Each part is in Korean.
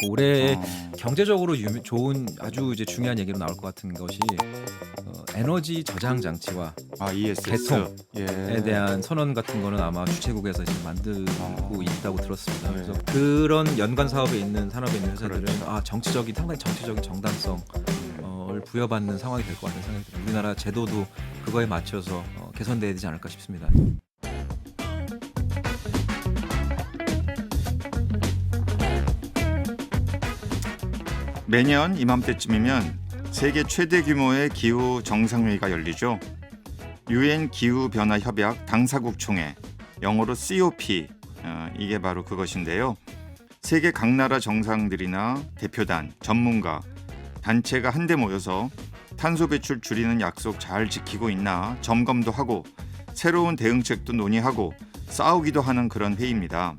올해 어. 경제적으로 좋은 아주 이제 중요한 얘기로 나올 것 같은 것이 에너지 저장 장치와 개통에 ESS. 예. 대한 선언 같은 거는 아마 주최국에서 지금 아. 만들고 있다고 들었습니다. 네. 그래서 그런 연관 사업에 있는 산업에 있는 회사들은 그렇죠. 상당히 정치적인 정당성 을 부여받는 상황이 될 것 같다는 생각이 들어요. 우리나라 제도도 그거에 맞춰서 개선돼야 되지 않을까 싶습니다. 매년 이맘때쯤이면 세계 최대 규모의 기후 정상회의가 열리죠. 유엔 기후 변화 협약 당사국 총회, 영어로 COP, 이게 바로 그것인데요. 세계 각 나라 정상들이나 대표단, 전문가, 단체가 한데 모여서 탄소 배출 줄이는 약속 잘 지키고 있나 점검도 하고 새로운 대응책도 논의하고 싸우기도 하는 그런 회의입니다.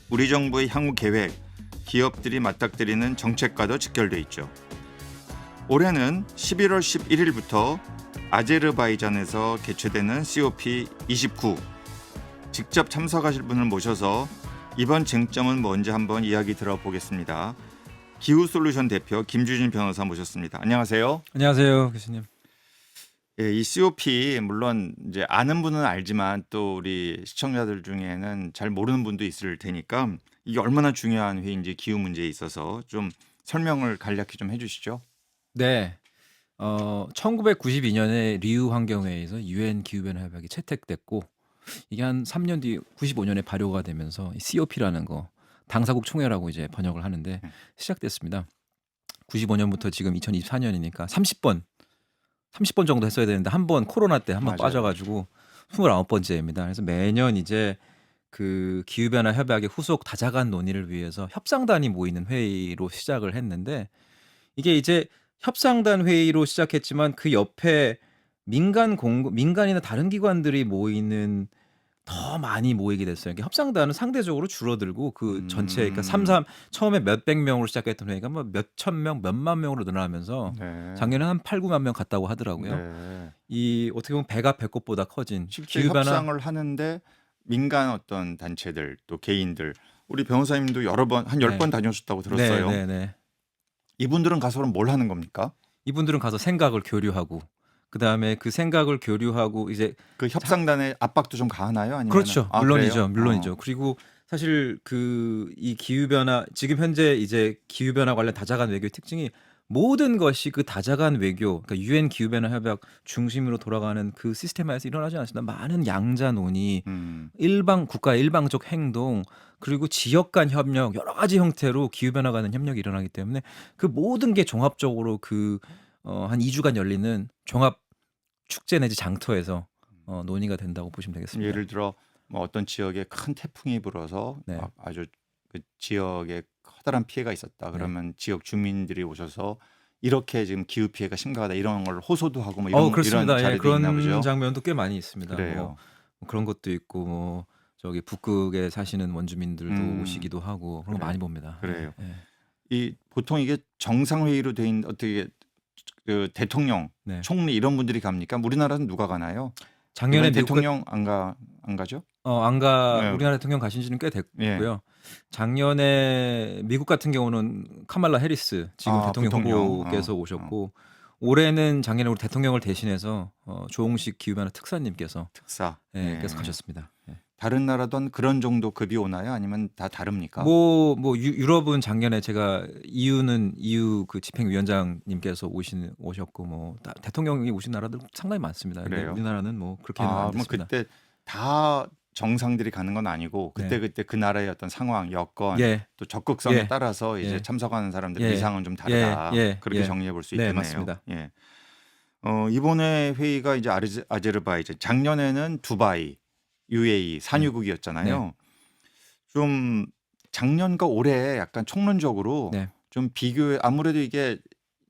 우리 정부의 향후 계획, 기업들이 맞닥뜨리는 정책과도 직결돼 있죠. 올해는 11월 11일부터 아제르바이잔에서 개최되는 COP29 직접 참석하실 분을 모셔서 이번 쟁점은 뭔지 한번 이야기 들어보겠습니다. 기후솔루션 대표 김주진 변호사 모셨습니다. 안녕하세요. 안녕하세요, 교수님. 예, 이 COP 물론 이제 아는 분은 알지만 또 우리 시청자들 중에는 잘 모르는 분도 있을 테니까 이게 얼마나 중요한 회의인지 기후 문제에 있어서 좀 설명을 간략히 좀 해주시죠. 네. 1992년에 리우 환경회의에서 유엔 기후변화 협약이 채택됐고 이게 한 3년 뒤 95년에 발효가 되면서 이 COP라는 거 당사국 총회라고 이제 번역을 하는데 네. 시작됐습니다. 95년부터 지금 2024년이니까 30번 정도 했어야 되는데 한 번 코로나 때 한 번 맞아요. 빠져가지고 29번째입니다. 그래서 매년 이제 그 기후변화 협약의 후속 다자간 논의를 위해서 협상단이 모이는 회의로 시작을 했는데 이게 이제 협상단 회의로 시작했지만 그 옆에 민간이나 다른 기관들이 모이는 더 많이 모이게 됐어요. 이게 협상단은 상대적으로 줄어들고 그 전체 그러니까 처음에 몇백 명으로 시작했던 회의가 뭐 몇천 명, 몇만 명으로 늘어나면서 네. 작년에 한 8, 9만 명 갔다고 하더라고요. 네. 이 어떻게 보면 배가 배꼽보다 커진 실제 기후변화. 협상을 하는데 민간 어떤 단체들 또 개인들 우리 변호사님도 여러 번 한 10번 네. 다녀오셨다고 들었어요. 네. 이분들은 가서 그럼 뭘 하는 겁니까? 이분들은 가서 생각을 교류하고 그다음에 그 생각을 교류하고 이제 그 협상단의 압박도 좀 가하나요? 아니면 그렇죠. 물론이죠. 그래요? 그리고 사실 이 기후 변화 지금 현재 이제 기후 변화 관련 다자간 외교의 특징이 모든 것이 그 다자간 외교 그러니까 유엔 기후 변화 협약 중심으로 돌아가는 그 시스템에서 일어나지 않습니다. 많은 양자 논의, 국가의 일방적 행동 그리고 지역 간 협력 여러 가지 형태로 기후 변화 관련 협력이 일어나기 때문에 그 모든 게 종합적으로 한 2주간 열리는 종합 축제 내지 장터에서 논의가 된다고 보시면 되겠습니다. 예를 들어 뭐 어떤 지역에 큰 태풍이 불어서 네. 막 아주 그 지역에 커다란 피해가 있었다. 그러면 지역 주민들이 오셔서 이렇게 지금 기후 피해가 심각하다 이런 걸 호소도 하고 뭐 이런 그렇습니다. 예, 자리도 있나 보죠. 그런 장면도 꽤 많이 있습니다. 그래요. 뭐 그런 것도 있고 뭐 저기 북극에 사시는 원주민들도 오시기도 하고 그런 거 그래요. 많이 봅니다. 그래요. 예. 이 보통 이게 정상회의로 돼 있는 어떻게 그 대통령, 네. 총리 이런 분들이 갑니까? 우리나라는 누가 가나요? 작년에 이번에 미국 대통령 안 가죠? 네. 우리나라 대통령 가신 지는 꽤 예. 됐고요. 작년에 미국 같은 경우는 카말라 해리스 지금 대통령 후보께서 오셨고 올해는 작년에 우리 대통령을 대신해서 조홍식 기후변화 특사님께서 특사. 께서 가셨습니다. 예. 다른 나라도 한 그런 정도 급이 오나요? 아니면 다 다릅니까? 유럽은 작년에 제가 EU 그 집행위원장님께서 오셨고 뭐 대통령이 오신 나라들 상당히 많습니다. 근데 그래요? 우리나라는 뭐 그렇게는 안 뭐 됐습니다. 그때 다 정상들이 가는 건 아니고 그때 그 나라의 어떤 상황, 여건, 예. 또 적극성에 예. 따라서 이제 예. 참석하는 사람들의 예. 위상은 좀 다르다. 그렇게 예. 정리해 볼 수 네, 있겠네요. 맞습니다. 예. 이번에 회의가 이제 아제르바이잔, 작년에는 두바이, UAE 산유국이었잖아요. 좀 작년과 올해 약간 총론적으로 네. 좀 비교해 아무래도 이게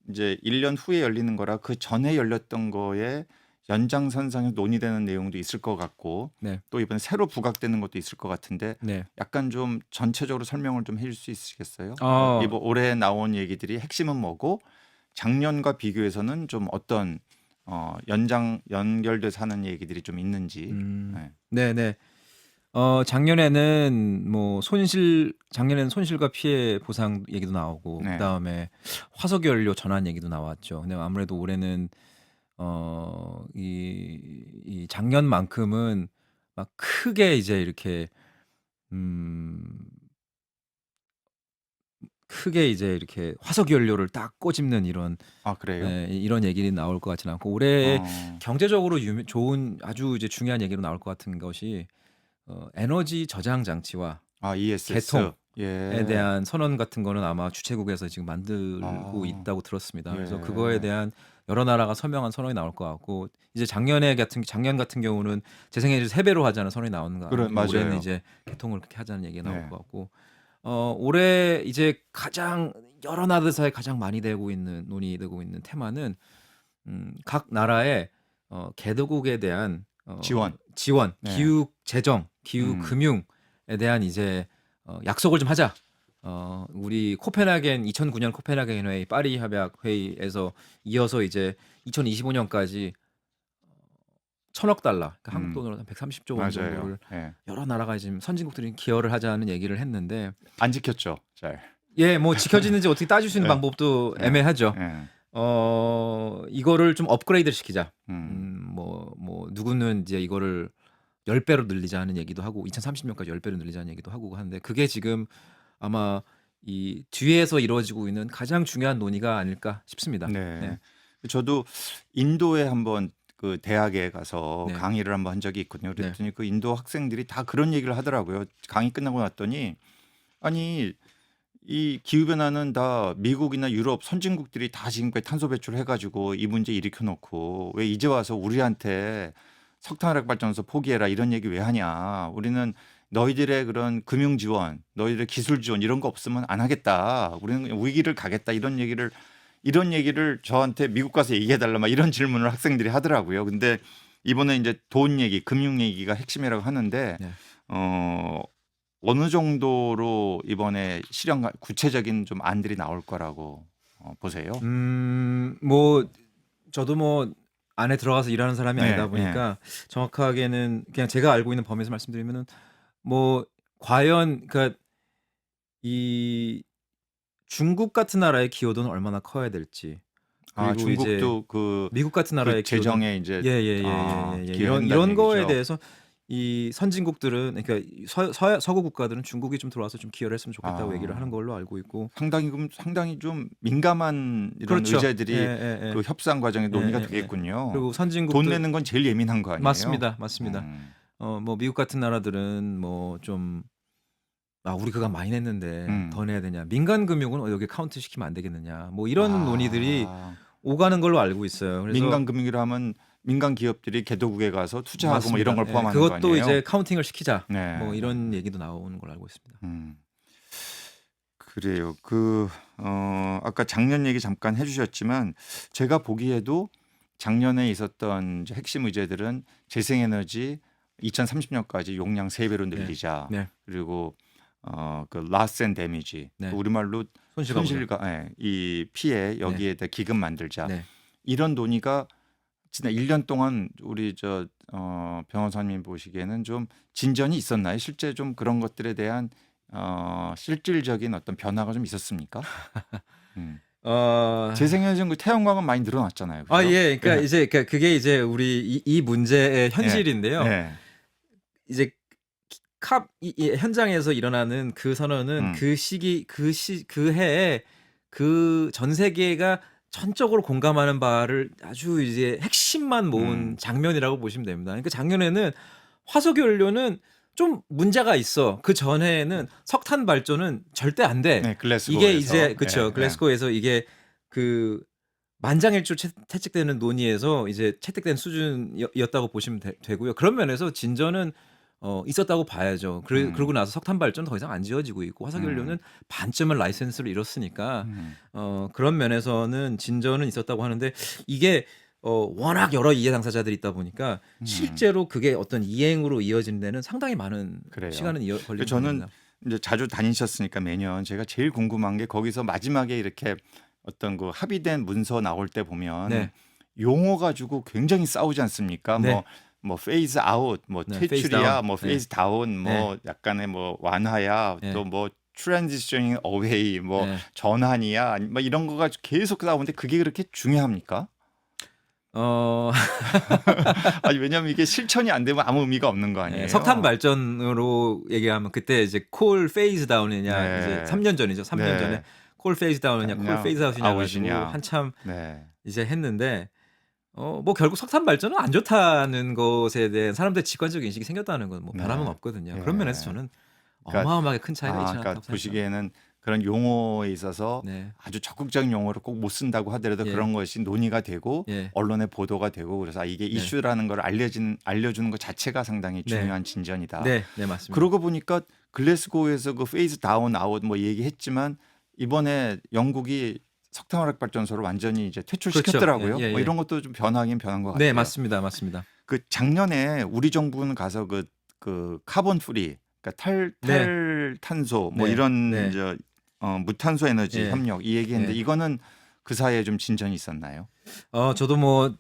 이제 1년 후에 열리는 거라 그 전에 열렸던 거에 연장선상에서 논의되는 내용도 있을 것 같고 네. 또 이번에 새로 부각되는 것도 있을 것 같은데 네. 약간 좀 전체적으로 설명을 좀 해줄 수 있으시겠어요? 이번 올해 나온 얘기들이 핵심은 뭐고 작년과 비교해서는 좀 어떤 연결돼서 하는 얘기들이 좀 있는지. 네. 작년에는 뭐 작년에는 손실과 피해 보상 얘기도 나오고 네. 그다음에 화석 연료 전환 얘기도 나왔죠. 근데 아무래도 올해는 이 작년만큼은 막 크게 이제 이렇게 음 크게 이제 이렇게 화석 연료를 딱 꼬집는 이런 아 그래요? 이런 얘기는 나올 것 같지는 않고 올해 어. 경제적으로 좋은 아주 이제 중요한 얘기로 나올 것 같은 것이 에너지 저장 장치와 아 ESS. 개통에 예. 대한 선언 같은 거는 아마 주최국에서 지금 만들고 아. 있다고 들었습니다. 그래서 그거에 예. 대한 여러 나라가 서명한 선언이 나올 것 같고 이제 작년 같은 경우는 재생에너지 3 배로 하자는 선언이 나오는 거 그래 아니면 올해는 맞아요. 이제 개통을 그렇게 하자는 얘기가 나올 네. 것 같고 올해 이제 가장 여러 나라들 사이에 가장 많이 논의되고 있는 테마는 각 나라의 개도국에 대한 지원, 네. 기후 재정, 기후 음. 금융에 대한 이제 약속을 좀 하자. 우리 2009년 코펜하겐 회의, 파리 협약 회의에서 이어서 이제 2025년까지 1,000억 달러, 그러니까 한국 음. 돈으로 한 130조 원 맞아요. 정도를 예. 여러 나라가 지금 선진국들이 기여를 하자는 얘기를 했는데 안 지켰죠. 잘. 예, 뭐 지켜지는지 어떻게 따질 수 있는 예. 방법도 예. 애매하죠. 예. 이거를 좀 업그레이드를 시키자. 음. 누구는 이제 이거를 10 배로 늘리자는 얘기도 하고 2030년까지 10 배로 늘리자는 얘기도 하고 하는데 그게 지금 아마 이 뒤에서 이루어지고 있는 가장 중요한 논의가 아닐까 싶습니다. 네. 네. 저도 인도에 한번 그 대학에 가서 네. 강의를 한번 한 적이 있거든요. 네. 그랬더니 그 인도 학생들이 다 그런 얘기를 하더라고요. 강의 끝나고 났더니 아니 이 기후 변화는 다 미국이나 유럽 선진국들이 다 지금까지 탄소 배출해 가지고 이 문제 일으켜 놓고 왜 이제 와서 우리한테 석탄화력 발전소 포기해라 이런 얘기 왜 하냐. 우리는 너희들의 그런 금융 지원, 너희들의 기술 지원 이런 거 없으면 안 하겠다. 우리는 그냥 위기를 가겠다. 이런 얘기를 저한테 미국 가서 얘기해 달라 막 이런 질문을 학생들이 하더라고요. 근데 이번에 이제 돈 얘기, 금융 얘기가 핵심이라고 하는데 네. 어 어느 정도로 이번에 구체적인 좀 안들이 나올 거라고 보세요? 뭐 저도 뭐 안에 들어가서 일하는 사람이 아니다 네, 예. 보니까 정확하게는 그냥 제가 알고 있는 범위에서 말씀드리면은 뭐 과연 그러니까 이 중국 같은 나라의 기여도는 얼마나 커야 될지 아 그리고 이제 중국도 그 미국 같은 그 나라의 기여도는 재정에 이제 이런 기여한다는 거에 얘기죠. 대해서 이 선진국들은 그러니까 서구 국가들은 중국이 좀 들어와서 좀 기여를 했으면 좋겠다고 얘기를 하는 아. 걸로 알고 있고 상당히 좀 민감한 이런 그렇죠. 의제들이 그 협상 과정에 논의가 되겠군요. 그리고 돈 선진국들 내는 건 제일 예민한 거 아니에요? 맞습니다. 맞습니다. 음. 뭐 미국 같은 나라들은 뭐 좀 우리 그간 많이 냈는데 음. 더 내야 되냐. 민간 금융은 여기 카운트 시키면 안 되겠느냐. 뭐 이런 논의들이 아. 오가는 걸로 알고 있어요. 그래서 민간 금융이라 하면 민간 기업들이 개도국에 가서 투자하고 뭐 이런 맞습니다. 걸 예. 포함하는 거 그것도 아니에요? 이제 카운팅을 시키자. 네. 뭐 이런 얘기도 나오는 걸로 알고 있습니다. 그래요. 아까 작년 얘기 잠깐 해 주셨지만 제가 보기에도 작년에 있었던 이제 핵심 의제들은 재생에너지 2030년까지 용량 3 배로 늘리자. 네. 그리고 그 loss and damage 네. 우리말로 손실과 보상. 이 피해 여기에다 기금 만들자. 네. 이런 논의가 지난 1년 동안 우리 변호사님 보시기에는 좀 진전이 있었나요? 실제 좀 그런 것들에 대한 실질적인 어떤 변화가 좀 있었습니까? 음. 재생에너지 태양광은 많이 늘어났잖아요. 그죠? 예. 그러니까 이제 그게 이제 우리 이 문제의 현실인데요. 예. 이제 이 현장에서 일어나는 그 선언은 그 시기 그 해에 그 전 세계가 전적으로 공감하는 바를 아주 이제 핵심만 모은 장면이라고 보시면 됩니다. 그러니까 작년에는 화석 연료는 좀 문제가 있어. 그 전해에는 석탄 발전은 절대 안 돼. 네, 글래스고에서. 이게 이제 그렇죠. 예, 글래스고에서 이게 그 만장일치 채택되는 논의에서 이제 채택된 수준이었다고 보시면 되고요. 그런 면에서 진전은 있었다고 봐야죠. 그러고 나서 석탄 발전 더 이상 안 지어지고 있고 화석 연료는 반쯤은 라이센스를 잃었으니까 그런 면에서는 진전은 있었다고 하는데 이게 워낙 여러 이해 당사자들이 있다 보니까 실제로 그게 어떤 이행으로 이어지는 데는 상당히 많은 그래요. 시간은 걸리는 저는 겁니다. 이제 자주 다니셨으니까 매년 제가 제일 궁금한 게 거기서 마지막에 이렇게 어떤 그 합의된 문서 나올 때 보면 네. 용어 가지고 굉장히 싸우지 않습니까? 네. 뭐 뭐 페이즈 아웃, 뭐 네, 페이스 퇴출이야, 다운. 뭐 네. 페이즈 다운, 뭐 약간의 뭐 완화야, 네. 또 뭐 트랜지셔닝 어웨이, 뭐 네. 전환이야, 뭐 이런 거가 계속 나오는데 그게 그렇게 중요합니까? 어, 아니 왜냐면 이게 실천이 안 되면 아무 의미가 없는 거 네, 아니에요? 석탄 발전으로 얘기하면 그때 이제 콜 페이즈 다운이냐 이제 네. 3년 전이죠. 3년 전에 네. 콜 페이즈 다운이냐 콜 그냥 페이즈 아웃이냐 가지고 아웃이냐. 한참 네. 이제 했는데 뭐 결국 석탄 발전은 안 좋다는 것에 대한 사람들의 직관적 인식이 생겼다는 건 뭐 변함은 네. 없거든요. 예. 그런 면에서 저는 그러니까 어마어마하게 큰 차이가 있지 그러니까 않다고 생각합니다. 보시기에는 그런 용어에 있어서 네. 아주 적극적인 용어를 꼭 못 쓴다고 하더라도 예. 그런 것이 논의가 되고 예. 언론에 보도가 되고 그래서 이게 네. 이슈라는 걸 알려주는 것 자체가 상당히 네. 중요한 진전이다. 네, 네 맞습니다. 그러고 보니까 글래스고에서 그 페이즈 다운 아웃 뭐 얘기했지만 이번에 영국이 석탄 화력 발전소를 완전히 이제 퇴출시켰더라고요. 그렇죠. 예, 예, 뭐 예. 이런 것도 좀 변하긴 변한 것 같아요. 네, 맞습니다. 맞습니다. 그 작년에 우리 정부는 가서 그 카본 프리, 그러니까 네. 탈탄소 뭐 네. 이런 네. 무탄소 에너지 예. 협력 이 얘기했는데 예. 이거는 그 사이에 좀 진전이 있었나요? 저도 뭐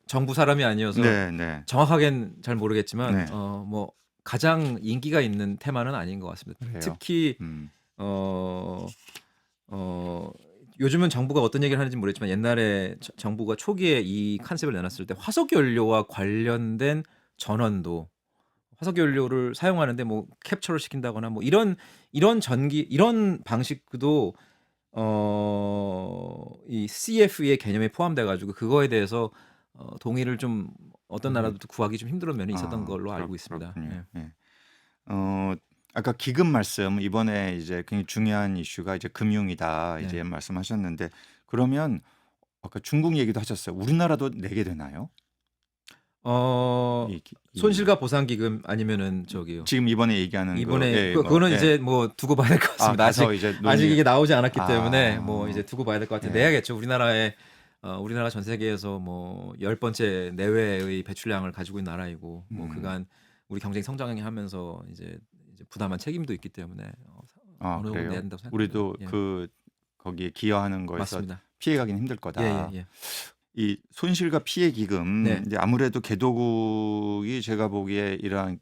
정부 사람이 아니어서 네, 네. 정확하게는 잘 모르겠지만 네. 뭐 가장 인기가 있는 테마는 아닌 것 같습니다. 그래요? 특히 음. 요즘은 정부가 어떤 얘기를 하는지 모르겠지만 옛날에 정부가 초기에 이 컨셉을 내놨을 때 화석 연료와 관련된 전원도 화석 연료를 사용하는데 뭐 캡처를 시킨다거나 뭐 이런 전기 이런 방식도 이 CF의 개념에 포함돼 가지고 그거에 대해서 동의를 좀 어떤 나라도 구하기 좀 힘든 면이 있었던 걸로 알고 있습니다. 그렇군요. 예. 예. 아까 기금 말씀 이번에 이제 굉장히 중요한 이슈가 이제 금융이다 이제 네. 말씀하셨는데 그러면 아까 중국 얘기도 하셨어요. 우리나라도 내게 되나요? 손실과 보상 기금 아니면은 저기요. 지금 이번에 얘기하는 이번에 뭐, 그거는 이제 뭐 두고 봐야 될 것 같습니다. 가서 이제 아직 이게 나오지 않았기 아. 때문에 뭐 이제 두고 봐야 될 것 같은데 예. 내야겠죠. 우리나라 전 세계에서 뭐 10번째 내외의 배출량을 가지고 있는 나라이고 뭐 그간 우리 경쟁이 성장하면서 이제 부담한 책임도 있기 때문에 어느 정도 그래요? 내야 된다고 생각합니다. 우리도 예. 거기에 기여하는 거에서 맞습니다. 피해가긴 힘들 거다. 예. 이 손실과 피해 기금 네. 이제 아무래도 개도국이 제가 보기에 이러한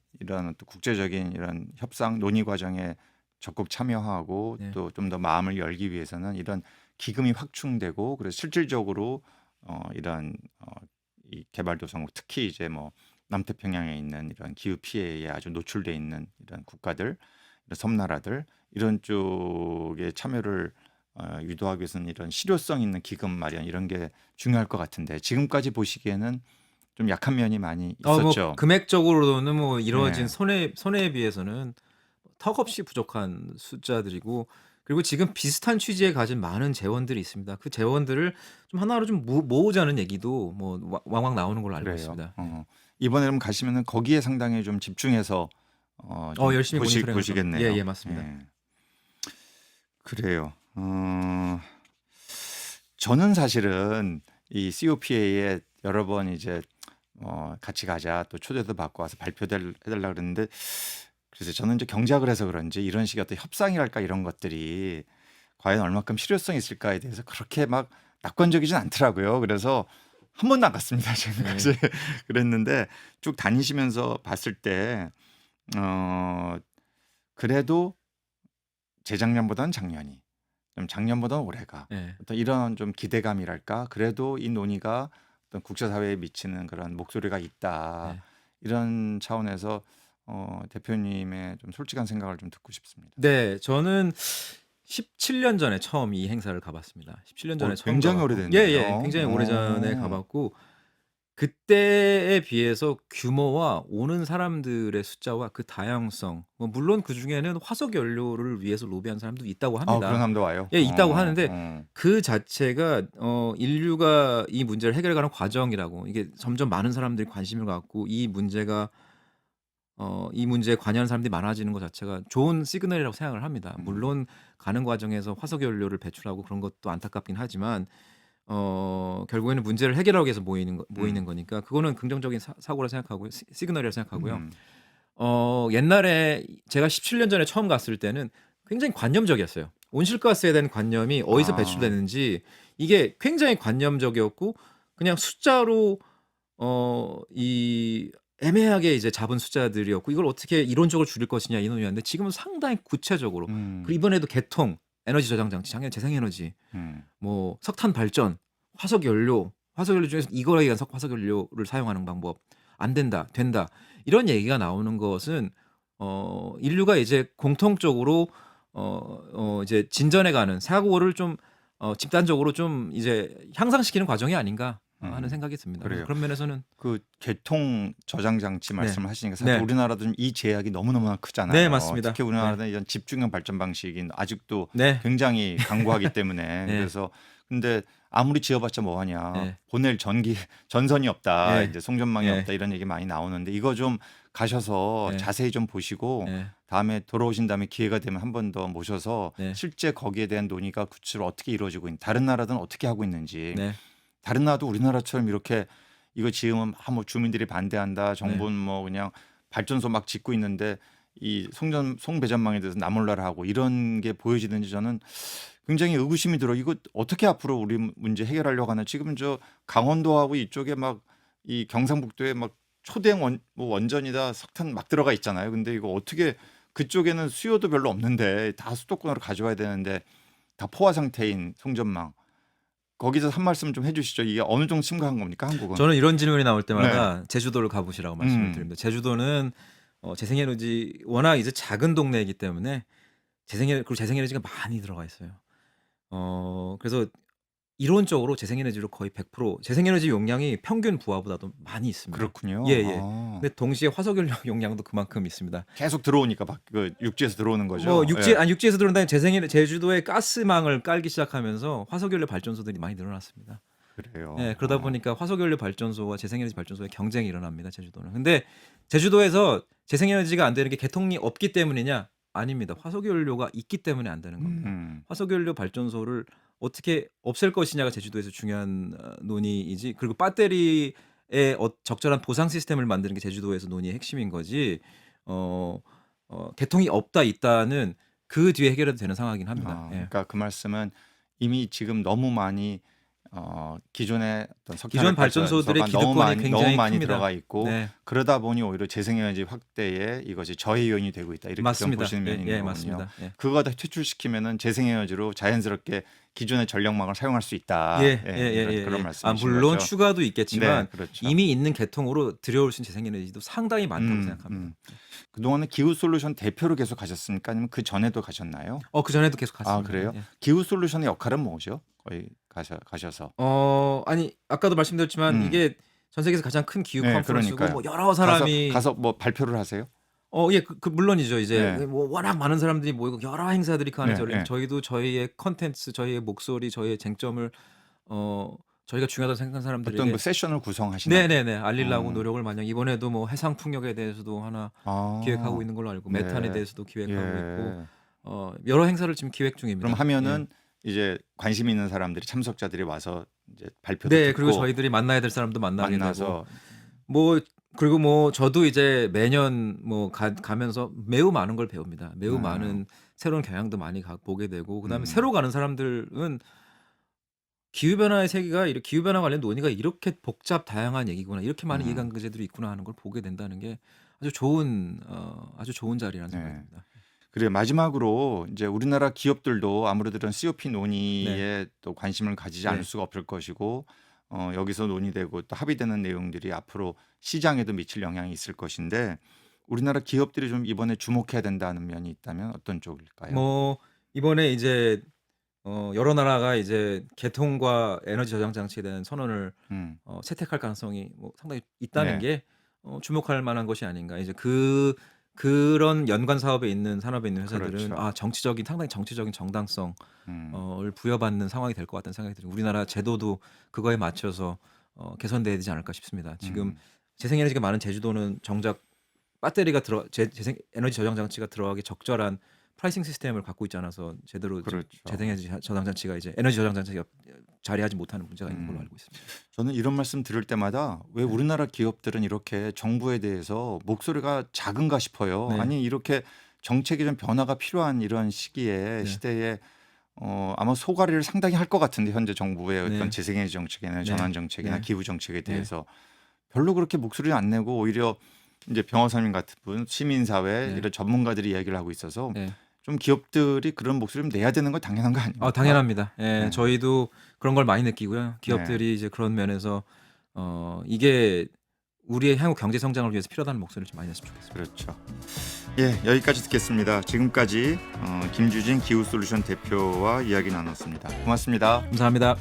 또 국제적인 이런 협상 논의 과정에 적극 참여하고 네. 또 좀 더 마음을 열기 위해서는 이런 기금이 확충되고 그래서 실질적으로 이런 이 개발도상국 특히 이제 뭐 남태평양에 있는 이런 기후 피해에 아주 노출돼 있는 이런 국가들, 이런 섬나라들 이런 쪽에 참여를 유도하기 위해서는 이런 실효성 있는 기금 마련 이런 게 중요할 것 같은데 지금까지 보시기에는 좀 약한 면이 많이 있었죠. 뭐 금액적으로는 뭐 이루어진 네. 손해에 비해서는 턱없이 부족한 숫자들이고 그리고 지금 비슷한 취지에 가진 많은 재원들이 있습니다. 그 재원들을 좀 하나로 좀 모으자는 얘기도 뭐 왕왕 나오는 걸로 알고 그래요. 있습니다. 이번에 그럼 가시면은 거기에 상당히 좀 집중해서 좀 열심히 모니터링 보시겠네요. 예, 맞습니다. 예. 그래요. 저는 사실은 이 COPA에 여러 번 이제 같이 가자 또 초대도 받고 와서 발표해달라 그랬는데 그래서 저는 이제 경작을 해서 그런지 이런 식의 어떤 협상이랄까 이런 것들이 과연 얼마큼 실효성이 있을까에 대해서 그렇게 막 낙관적이진 않더라고요. 그래서 한 번도 안 갔습니다. 지금까지 그랬는데 쭉 다니시면서 봤을 때 그래도 재작년보다는 작년이 좀 작년보다는 올해가 예. 어떤 이런 좀 기대감이랄까 그래도 이 논의가 어떤 국제사회에 미치는 그런 목소리가 있다 네. 이런 차원에서 대표님의 좀 솔직한 생각을 좀 듣고 싶습니다. 네, 저는 17년 전에 처음 이 행사를 가봤습니다. 17년 전에 처음 굉장히 가봤고 오래됐네요. 예, 굉장히 오래전에 가봤고 그때에 비해서 규모와 오는 사람들의 숫자와 그 다양성 물론 그중에는 화석 연료를 위해서 로비하는 사람도 있다고 합니다. 그런 사람도 와요? 예, 있다고 하는데 그 자체가 인류가 이 문제를 해결해가는 과정이라고 이게 점점 많은 사람들이 관심을 갖고 이 문제에 관여하는 사람들이 많아지는 것 자체가 좋은 시그널이라고 생각을 합니다. 물론 가는 과정에서 화석 연료를 배출하고 그런 것도 안타깝긴 하지만 결국에는 문제를 해결하기 위해서 모이는 거니까 그거는 긍정적인 사고라 생각하고요. 시그널이라고 생각하고요. 옛날에 제가 17년 전에 처음 갔을 때는 굉장히 관념적이었어요. 온실가스에 대한 관념이 어디서 배출되는지 이게 굉장히 관념적이었고 그냥 숫자로 이 애매하게 이제 잡은 숫자들이었고 이걸 어떻게 이론적으로 줄일 것이냐 이 논의였는데 지금은 상당히 구체적으로 그리고 음. 이번에도 개통, 에너지 저장 장치, 작년에 재생에너지, 음. 뭐 석탄 발전, 화석연료 중에서 이거에 의한 화석연료를 사용하는 방법 안 된다, 된다. 이런 얘기가 나오는 것은 인류가 이제 공통적으로 이제 진전해 가는 사고를 좀 집단적으로 좀 이제 향상시키는 과정이 아닌가 하는 음. 생각이 듭니다. 그래서 그래요. 그런 면에서는 그 개통 저장 장치 네. 말씀을 하시니까 사실 네. 우리나라도 좀 이 제약이 너무너무 네, 크잖아요. 맞습니다. 특히 네. 우리나라는 이런 집중형 발전 방식이 아직도 네. 굉장히 강구하기 때문에 네. 그래서 근데 아무리 지어봤자 뭐 하냐. 네. 보낼 전선이 없다. 네. 이제 송전망이 네. 없다. 이런 얘기 많이 나오는데 이거 좀 가셔서 네. 자세히 좀 보시고 네. 다음에 돌아오신 다음에 기회가 되면 한 번 더 모셔서 네. 실제 거기에 대한 논의가 구체적으로 어떻게 이루어지고 있는 다른 나라들은 어떻게 하고 있는지 네. 다른 나라도 우리나라처럼 이렇게 이거 지으면 뭐 주민들이 반대한다. 네. 정부는 뭐 그냥 발전소 막 짓고 있는데 이 송배전망에 대해서 나몰라라 하고 이런 게 보여지는지 저는 굉장히 의구심이 들어. 이거 어떻게 앞으로 우리 문제 해결하려고 하나. 지금 저 강원도하고 이쪽에 막 이 경상북도에 막 초대형 뭐 원전이다 석탄 막 들어가 있잖아요. 근데 이거 어떻게 그쪽에는 수요도 별로 없는데 다 수도권으로 가져와야 되는데 다 포화 상태인 송전망. 거기서 한 말씀 좀 해주시죠. 이게 어느 정도 심각한 겁니까, 한국은? 저는 이런 질문이 나올 네. 때마다 제주도를 가보시라고 말씀을 드립니다. 제주도는 재생에너지 워낙 이제 작은 동네이기 때문에 그리고 재생에너지가 많이 들어가 있어요. 그래서 이론적으로 재생에너지로 거의 100% 재생에너지 용량이 평균 부하보다도 많이 있습니다. 그렇군요. 예예. 아. 근데 동시에 화석연료 용량도 그만큼 있습니다. 계속 들어오니까 그 육지에서 들어오는 거죠. 뭐 예. 육지에서 들어온다는 제주도에 가스망을 깔기 시작하면서 화석연료 발전소들이 많이 늘어났습니다. 그래요. 예, 그러다 보니까 화석연료 발전소와 재생에너지 발전소의 경쟁이 일어납니다, 제주도는. 근데 제주도에서 재생에너지가 안 되는 게 개통이 없기 때문이냐? 아닙니다. 화석연료가 있기 때문에 안 되는 겁니다. 화석연료 발전소를 어떻게 없앨 것이냐가 제주도에서 중요한 논의이지. 그리고 배터리에 적절한 보상 시스템을 만드는 게 제주도에서 논의의 핵심인 거지. 개통이 없다 있다는 그 뒤에 해결해도 되는 상황이긴 합니다. 예. 그러니까 그 말씀은 이미 지금 너무 많이 기존의 어떤 기존 석탄 발전소들의 발전소가 기득권이 굉장히 너무 많이 큽니다. 들어가 있고 네. 그러다 보니 오히려 재생에너지 확대에 이것이 저해 요인이 되고 있다. 이렇게 좀 맞습니다. 보시는 면이 있는 예, 거군요. 맞습니다. 예. 그거 다 퇴출시키면은 재생에너지로 자연스럽게 기존의 전력망을 사용할 수 있다. 예, 그런 말씀이신 물론 거죠. 추가도 있겠지만 네, 그렇죠. 이미 있는 계통으로 들여올 수 있는 재생에너지도 상당히 많다고 생각합니다. 그동안은 기후솔루션 대표로 계속 가셨습니까? 아니면 그 전에도 가셨나요? 그 전에도 계속 갔습니다. 아, 그래요? 예. 기후솔루션의 역할은 뭐죠? 거의 가셔서. 아니 아까도 말씀드렸지만 이게 전 세계에서 가장 큰 기후 네, 컨퍼런스고 그러니까요. 뭐 여러 사람이 가서 뭐 발표를 하세요? 예, 물론이죠. 이제 네. 뭐 워낙 많은 사람들이 모이고 여러 행사들이 그 안에 네, 열리면 네. 저희도 저희의 컨텐츠, 저희의 목소리, 저희의 쟁점을 저희가 중요하다고 생각하는 사람들에게 어떤 그 세션을 구성하시나요? 네네네 알리려고 어. 노력을 많이 이번에도 뭐 해상 풍력에 대해서도 하나 기획하고 있는 걸로 알고 네. 메탄에 대해서도 기획하고 예. 있고 여러 행사를 지금 기획 중입니다. 그럼 하면은 예. 이제 관심 있는 사람들이 참석자들이 와서 이제 발표도 네, 듣고 그리고 저희들이 만나야 될 사람도 만나게 되고 만나서 뭐 그리고 뭐 저도 이제 매년 뭐 가면서 매우 많은 걸 배웁니다. 매우 많은 새로운 경향도 많이 보게 되고 그다음에 새로 가는 사람들은 기후 변화의 세계가 기후 변화 관련 논의가 이렇게 복잡 다양한 얘기구나. 이렇게 많은 이해관계자들이 있구나 하는 걸 보게 된다는 게 아주 좋은 자리라는 네. 생각이 듭니다. 그래 마지막으로 이제 우리나라 기업들도 아무래도 이런 COP 논의에 네. 또 관심을 가지지 네. 않을 수가 없을 것이고 여기서 논의되고 또 합의되는 내용들이 앞으로 시장에도 미칠 영향이 있을 것인데 우리나라 기업들이 좀 이번에 주목해야 된다는 면이 있다면 어떤 쪽일까요? 뭐 이번에 이제 여러 나라가 이제 개통과 에너지 저장 장치에 대한 선언을 채택할 가능성이 뭐 상당히 있다는 네. 게 주목할 만한 것이 아닌가. 이제 그런 연관 사업에 있는 산업에 있는 회사들은 그렇죠. 상당히 정치적인 정당성 을 부여받는 상황이 될 것 같다는 생각이 들어요. 우리나라 제도도 그거에 맞춰서 개선돼야 되지 않을까 싶습니다. 지금 재생에너지가 많은 제주도는 정작 배터리가 에너지 저장 장치가 들어가기 적절한 프라이싱 시스템을 갖고 있지 않아서 제대로 그렇죠. 재생에너지 저장 장치가 이제 에너지 저장 장치가 자리하지 못하는 문제가 있는 걸로 알고 있습니다. 저는 이런 말씀 들을 때마다 왜 우리나라 기업들은 이렇게 정부에 대해서 목소리가 작은가 싶어요. 네. 아니 이렇게 정책이 좀 변화가 필요한 이런 시기에 시대에 아마 소가리를 상당히 할 것 같은데 현재 정부의 어떤 네. 재생에너지 정책이나 네. 전환 정책이나 네. 기후 정책에 대해서 별로 그렇게 목소리를 안 내고 오히려 이제 변호사님 같은 분, 시민사회 네. 이런 전문가들이 이야기를 하고 있어서 네. 좀 기업들이 그런 목소리를 내야 되는 건 당연한 거 아닙니까? 당연합니다. 예. 네. 저희도 그런 걸 많이 느끼고요. 기업들이 이제 그런 면에서 이게 우리의 향후 경제 성장을 위해서 필요하다는 목소리를 좀 많이 냈으면 좋겠습니다. 그렇죠. 예, 여기까지 듣겠습니다. 지금까지 김주진 기후솔루션 대표와 이야기 나눴습니다. 고맙습니다. 감사합니다.